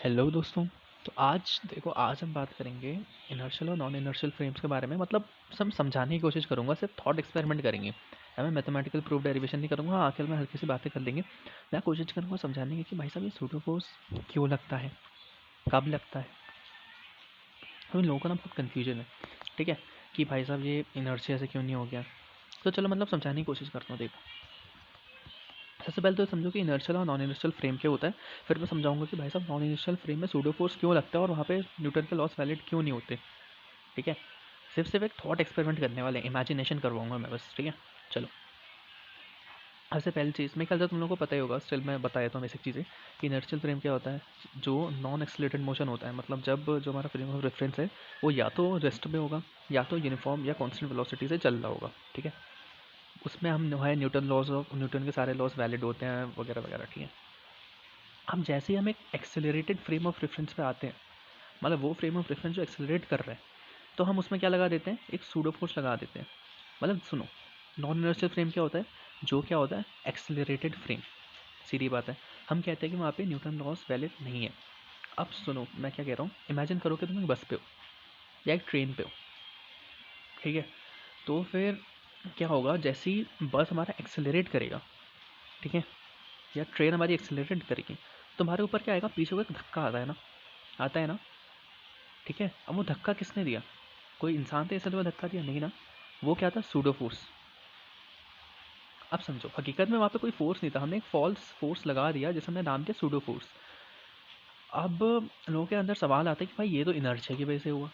Hello दोस्तों। तो आज देखो, आज हम बात करेंगे इनर्शियल और नॉन इनर्शियल फ्रेम्स के बारे में। मतलब सब समझाने की कोशिश करूंगा, सिर्फ थॉट एक्सपेरिमेंट करेंगे। मैं मैथमेटिकल प्रूफ डेरिवेशन नहीं करूंगा, आखिर में हल्की सी बातें कर लेंगे। मैं कोशिश करूंगा समझाने की कि भाई साहब ये सूडो फोर्स क्यों लगता है, कब लगता है। तो इन लोगों को ना बहुत कन्फ्यूजन है, ठीक है, कि भाई साहब ये इनर्शिया से क्यों नहीं हो गया। तो चलो मतलब समझाने की कोशिश करता हूँ। देखो, सबसे पहले तो समझो कि इनर्शियल और नॉन इनर्शियल फ्रेम क्या होता है। फिर मैं समझाऊंगा कि भाई साहब नॉन इनर्शियल फ्रेम में सूडो फोर्स क्यों लगता है और वहाँ पे न्यूटन के लॉस वैलिड क्यों नहीं होते। ठीक है, सिर्फ एक थॉट एक्सपेरिमेंट करने वाले, इमेजिनेशन करवाऊंगा मैं बस। ठीक है, चलो। सबसे पहली चीज़ मेरे ख्याल से तुम लोगों को पता ही होगा, स्टिल मैं बता देता हूँ बेसिक चीज़ें कि इनर्शियल फ्रेम क्या होता है। जो नॉन एक्सीलरेटेड मोशन होता है, मतलब जब जो हमारा फ्रेम ऑफ रेफरेंस है वो या तो रेस्ट में होगा या तो यूनिफॉर्म या कांस्टेंट वेलोसिटी से चल रहा होगा। ठीक है, उसमें हम है न्यूटन लॉज ऑफ न्यूटन के सारे लॉज वैलिड होते हैं वगैरह वगैरह। ठीक है, अब जैसे ही हम एक एक्सेलरेटेड फ्रेम ऑफ रेफरेंस पे आते हैं, मतलब वो फ्रेम ऑफ रेफरेंस जो एक्सेलरेट कर रहा है, तो हम उसमें क्या लगा देते हैं, एक सूडो फोर्स लगा देते हैं। मतलब सुनो, नॉन इनर्शियल फ्रेम क्या होता है, जो क्या होता है, एक्सेलरेटेड फ्रेम। सीधी बात है, हम कहते हैं कि वहाँ पे न्यूटन लॉस वैलिड नहीं है। अब सुनो मैं क्या कह रहा हूँ, इमेजिन करो कि तुम एक बस पे हो या एक ट्रेन पे हो। ठीक है, तो फिर क्या होगा, जैसे ही बस हमारा एक्सेलरेट करेगा, ठीक है, या ट्रेन हमारी एक्सेलरेट करेगी, तो हमारे ऊपर क्या आएगा, पीछे को एक धक्का आता है ना, आता है ना। ठीक है, अब वो धक्का किसने दिया, कोई इंसान तो ऐसा धक्का दिया नहीं ना, वो क्या था, सूडो फोर्स। अब समझो, हकीकत में वहाँ पे कोई फोर्स नहीं था, हमने एक फॉल्स फोर्स लगा दिया जिसे हमने नाम दिया सूडो फोर्स। अब लोगों के अंदर सवाल आता है कि भाई ये तो इनर्शिया की वजह से हुआ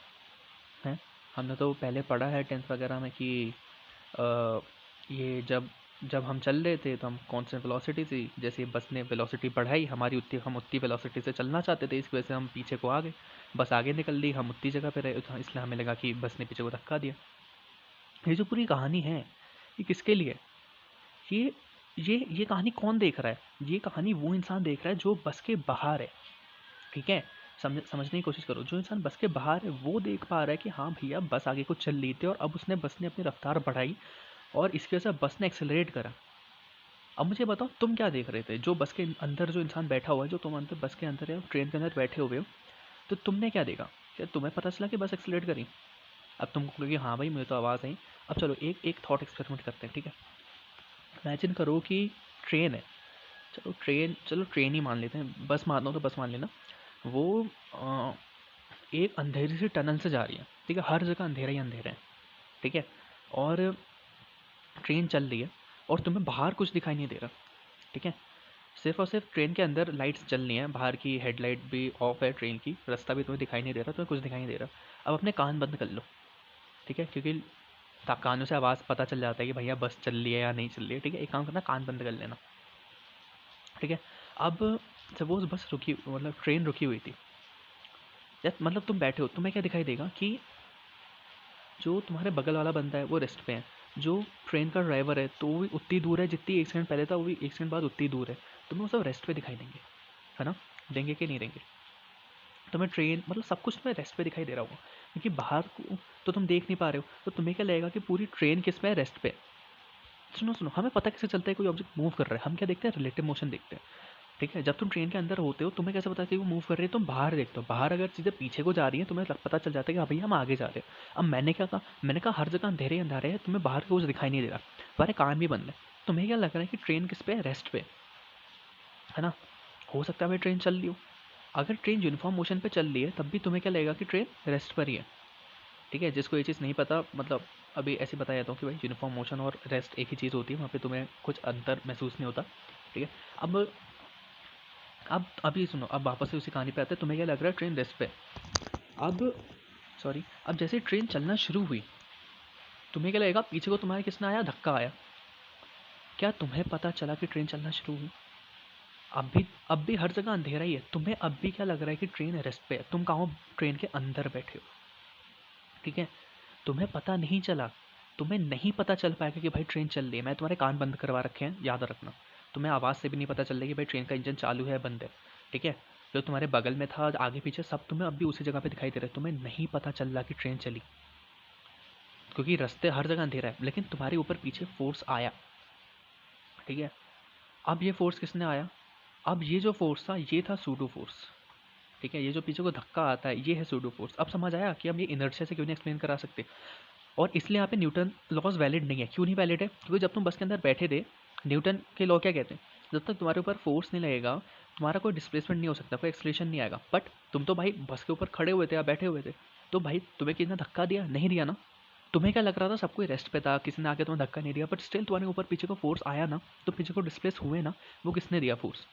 है। हमने तो पहले पढ़ा है टेंथ वगैरह में कि अ, ये जब जब हम चल रहे थे तो हम कांस्टेंट वेलोसिटी थी, जैसे बस ने वेलोसिटी बढ़ाई हमारी उतनी, हम उतनी वेलोसिटी से चलना चाहते थे, इस वजह से हम पीछे को आ गए। बस आगे निकल दी, हम उतनी जगह पे रहे, तो इसलिए हमें लगा कि बस ने पीछे को धक्का दिया। ये जो पूरी कहानी है, ये किसके लिए है? ये ये कहानी कौन देख रहा है, ये कहानी वो इंसान देख रहा है जो बस के बाहर है। ठीक है, समझने की कोशिश करो, जो इंसान बस के बाहर है वो देख पा रहा है कि हाँ भैया बस आगे को चल रही थी और अब बस ने अपनी रफ्तार बढ़ाई और इसकी वजह से बस ने एक्सेलरेट करा। अब मुझे बताओ तुम क्या देख रहे थे, जो बस के अंदर जो इंसान बैठा हुआ है, जो तुम अंदर बस के अंदर है, ट्रेन के अंदर बैठे हुए हो, तो तुमने क्या देखा, क्या तुम्हें पता चला कि बस एक्सेलरेट करी? अब तुम कहोगे हाँ भाई मुझे तो आवाज़ आई। अब चलो एक एक थॉट एक्सपेरिमेंट करते हैं। ठीक है, इमेजिन करो कि ट्रेन है, चलो ट्रेन ही मान लेते हैं, बस मान लो तो बस मान लेना। वो अ, एक अंधेरी सी टनल से जा रही है। ठीक है, हर जगह अंधेरा ही अंधेरा है। ठीक है, और ट्रेन चल रही है और तुम्हें बाहर कुछ दिखाई नहीं दे रहा। ठीक है, सिर्फ और सिर्फ ट्रेन के अंदर लाइट्स चल रही हैं, बाहर की हेडलाइट भी ऑफ है, ट्रेन की रास्ता भी तुम्हें दिखाई नहीं दे रहा, तुम्हें कुछ दिखाई नहीं दे रहा। अब अपने कान बंद कर लो। ठीक है, क्योंकि कानों से आवाज़ पता चल जाता है कि भैया बस चल रही है या नहीं चल रही है। ठीक है, एक काम करना, कान बंद कर लेना। ठीक है, अब सपोज बस रुकी, मतलब ट्रेन रुकी हुई थी, या मतलब तुम बैठे हो, तुम्हें क्या दिखाई देगा कि जो तुम्हारे बगल वाला बंदा है वो रेस्ट पे है, जो ट्रेन का ड्राइवर है तो वो भी उतनी दूर है जितनी एक सेकंड पहले था, वो भी एक सेकंड बाद उतनी दूर है। तुम्हें वो सब रेस्ट पे दिखाई देंगे, है ना? देंगे कि नहीं देंगे? तुम्हें ट्रेन मतलब सब कुछ तुम्हें रेस्ट पे दिखाई दे रहा होगा, क्योंकि बाहर को तो तुम देख नहीं पा रहे हो, तो तुम्हें क्या लगेगा कि पूरी ट्रेन किस में है, रेस्ट पे। सुनो सुनो, हमें पता कैसे चलता है कोई ऑब्जेक्ट मूव कर रहा है, हम क्या देखते हैं, रिलेटिव मोशन देखते हैं। ठीक है, जब तुम ट्रेन के अंदर होते हो तुम्हें कैसे पता है कि वो मूव कर रही है, तुम बाहर देखते हो, बाहर अगर चीज़ें पीछे को जा रही हैं तुम्हें पता चल जाता है कि हाँ भैया हम आगे जा रहे हैं। अब मैंने क्या कहा, मैंने कहा हर जगह अंधेरे ही अंधारे हैं, तुम्हें बाहर का कुछ दिखाई नहीं दे रहा, तुम्हारे कान भी बंद है, तुम्हें क्या लग रहा है कि ट्रेन किस पे है, रेस्ट पे, है ना? हो सकता है भाई ट्रेन चल रही हो, अगर ट्रेन यूनिफॉर्म मोशन पे चल रही है तब भी तुम्हें क्या लगेगा कि ट्रेन रेस्ट पर ही है। ठीक है, जिसको ये चीज़ नहीं पता, मतलब अभी ऐसे बता देता हूँ कि भाई यूनिफॉर्म मोशन और रेस्ट एक ही चीज़ होती है, वहाँ पे तुम्हें कुछ अंतर महसूस नहीं होता। ठीक है, अब अब अभी सुनो, अब वापस से उसी कहानी पे आते हैं, तुम्हें क्या लग रहा है, ट्रेन रेस्ट पे। अब सॉरी, अब जैसे ट्रेन चलना शुरू हुई, तुम्हें क्या लगेगा, पीछे को तुम्हारे किसने आया, धक्का आया। क्या तुम्हें पता चला कि ट्रेन चलना शुरू हुई? अब भी हर जगह अंधेरा ही है, तुम्हें अब भी क्या लग रहा है कि ट्रेन रेस्ट पे है, तुम कहाँ हो, ट्रेन के अंदर बैठे हो। ठीक है, तुम्हें पता नहीं चला, तुम्हें नहीं पता चल पाएगा कि भाई ट्रेन चल रही है, मैं तुम्हारे कान बंद करवा रखे हैं, याद रखना। तुम्हें आवाज़ से भी नहीं पता चल रहा है कि भाई ट्रेन का इंजन चालू है बंद है। ठीक है, जो तुम्हारे बगल में था आगे पीछे सब तुम्हें अब भी उसी जगह पे दिखाई दे रहा है, तुम्हें नहीं पता चल रहा कि ट्रेन चली, क्योंकि रास्ते हर जगह अंधेरा है, लेकिन तुम्हारे ऊपर पीछे फोर्स आया। ठीक है, अब ये फोर्स किसने आया, अब ये जो फोर्स था ये था सूडो फोर्स। ठीक है, ये जो पीछे को धक्का आता है ये है सूडो फोर्स। अब समझ आया कि हम ये इनर्शिया से क्यों नहीं एक्सप्लेन करा सकते। और इसलिए यहाँ पे न्यूटन लॉज वैलिड नहीं है। क्यों नहीं वैलिड है? क्योंकि जब तुम बस के अंदर बैठे थे, न्यूटन के लॉ क्या कहते हैं, जब तक तुम्हारे ऊपर फोर्स नहीं लगेगा तुम्हारा कोई डिस्प्लेसमेंट नहीं हो सकता, कोई एक्सलेशन नहीं आएगा। बट तुम तो भाई बस के ऊपर खड़े हुए थे या बैठे हुए थे, तो भाई तुम्हें किसी ने धक्का दिया? नहीं दिया ना। तुम्हें क्या लग रहा था सब कोई रेस्ट पे था, किसी ने आके तुम्हें धक्का नहीं दिया, बट स्टिल तुम्हारे ऊपर पीछे को फोर्स आया ना, तो पीछे को डिस्प्लेस हुए ना, वो किसने दिया? फोर्स।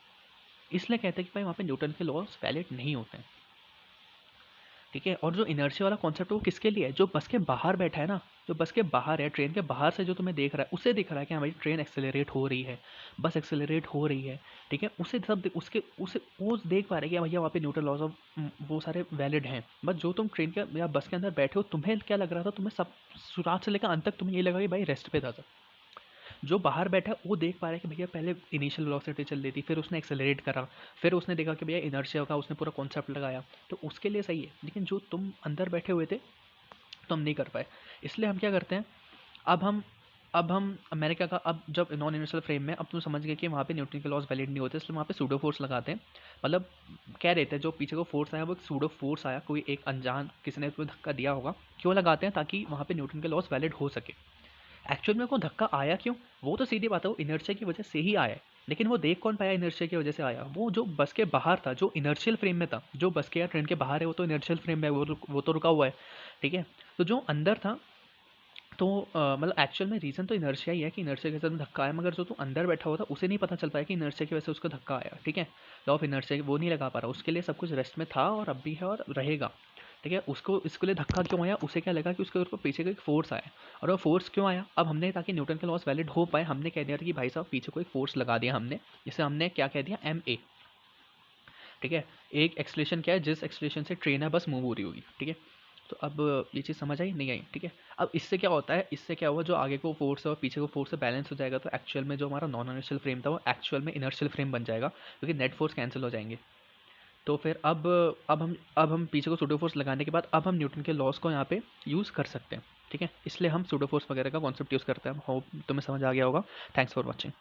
इसलिए कहते हैं कि भाई वहाँ पे न्यूटन के लॉज वैलिड नहीं होते हैं। ठीक है, और जो इनर्शिया वाला कॉन्सेप्ट है वो किसके लिए है? जो बस के बाहर बैठा है ना, जो बस के बाहर है, ट्रेन के बाहर से जो तुम्हें देख रहा है उसे दिख रहा है कि हाँ भाई ट्रेन एक्सेलरेट हो रही है, बस एक्सेलरेट हो रही है। ठीक है, उसे सब उसके उसे वो देख पा रहे हैं कि हाँ भैया वहाँ पे न्यूटन लॉज ऑफ वो सारे वैलिड हैं। बट जो तुम ट्रेन के या बस के अंदर बैठे हो तुम्हें क्या लग रहा था? तुम्हें सब शुरुआत से लेकर अंत तक तुम्हें ये लगा कि भाई रेस्ट पे था सब। जो बाहर बैठा है वो देख पा रहा है कि भैया पहले इनिशियल वेलोसिटी चल रही थी, फिर उसने एक्सेलरेट करा, फिर उसने देखा कि भैया इनर्शिया का उसने पूरा कॉन्सेप्ट लगाया, तो उसके लिए सही है। लेकिन जो तुम अंदर बैठे हुए थे तो हम नहीं कर पाए। इसलिए हम क्या करते हैं, अब हम अब हम अमेरिका का, अब जब नॉन यूनिवर्सल फ्रेम में अब तुम समझ गए कि वहाँ पे न्यूटन के लॉज वैलिड नहीं होते, इसलिए वहाँ पे सूडो फोर्स लगाते हैं। मतलब कह रहे थे जो पीछे को फोर्स आया वो एक सूडो फोर्स आया, कोई एक अनजान किसी ने तुम्हें धक्का दिया होगा। क्यों लगाते हैं? ताकि वहाँ पे न्यूटन के लॉज वैलिड हो सके। एक्चुअल में को धक्का आया क्यों? वो तो सीधी बात है, वो इनर्शिया की वजह से ही आया है। लेकिन वो देख कौन पाया इनर्शिया की वजह से आया? वो जो बस के बाहर था, जो इनर्शियल फ्रेम में था, जो बस के या ट्रेन के बाहर है वो तो इनर्शियल फ्रेम में है, वो तो रुका हुआ है। ठीक है, तो जो अंदर था, तो मतलब एक्चुअल में रीज़न तो इनर्शिया ही है कि इनर्शिया के साथ धक्का आया, मगर जो तू अंदर बैठा हुआ था उसे नहीं पता चल पाया कि इनर्शिया की वजह से उसको धक्का आया। ठीक है, लॉ ऑफ इनर्शिया वो नहीं लगा पा रहा, उसके लिए सब कुछ रेस्ट में था और अब भी है और रहेगा। ठीक है, उसको इसके लिए धक्का क्यों आया? उसे क्या लगा कि उसके ऊपर पीछे का एक फोर्स आया। और वो फोर्स क्यों आया? अब हमने, ताकि न्यूटन के लॉस वैलिड हो पाए, हमने कह दिया था कि भाई साहब पीछे को एक फोर्स लगा दिया हमने, जिसे हमने क्या कह दिया? M A. ठीक है, एक एक्सलेशन क्या है? जिस एक्सलेशन से ट्रेन है बस मूव हो रही होगी। ठीक है, तो अब ये चीज़ समझ आई? नहीं आई? ठीक है, अब इससे क्या होता है, इससे क्या हुआ, जो आगे को फोर्स है और पीछे को फोर्स से बैलेंस हो जाएगा, तो एक्चुअल में जो हमारा नॉन इनर्शियल फ्रेम था वो एक्चुअल में इनर्शियल फ्रेम बन जाएगा, क्योंकि नेट फोर्स कैंसिल हो जाएंगे। तो फिर अब हम पीछे को सूडो फोर्स लगाने के बाद अब हम न्यूटन के लॉस को यहाँ पे यूज़ कर सकते हैं। ठीक है, इसलिए हम सूडो फोर्स वगैरह का कॉन्सेप्ट यूज़ करते हैं। होप तुम्हें समझ आ गया होगा। Thanks for watching.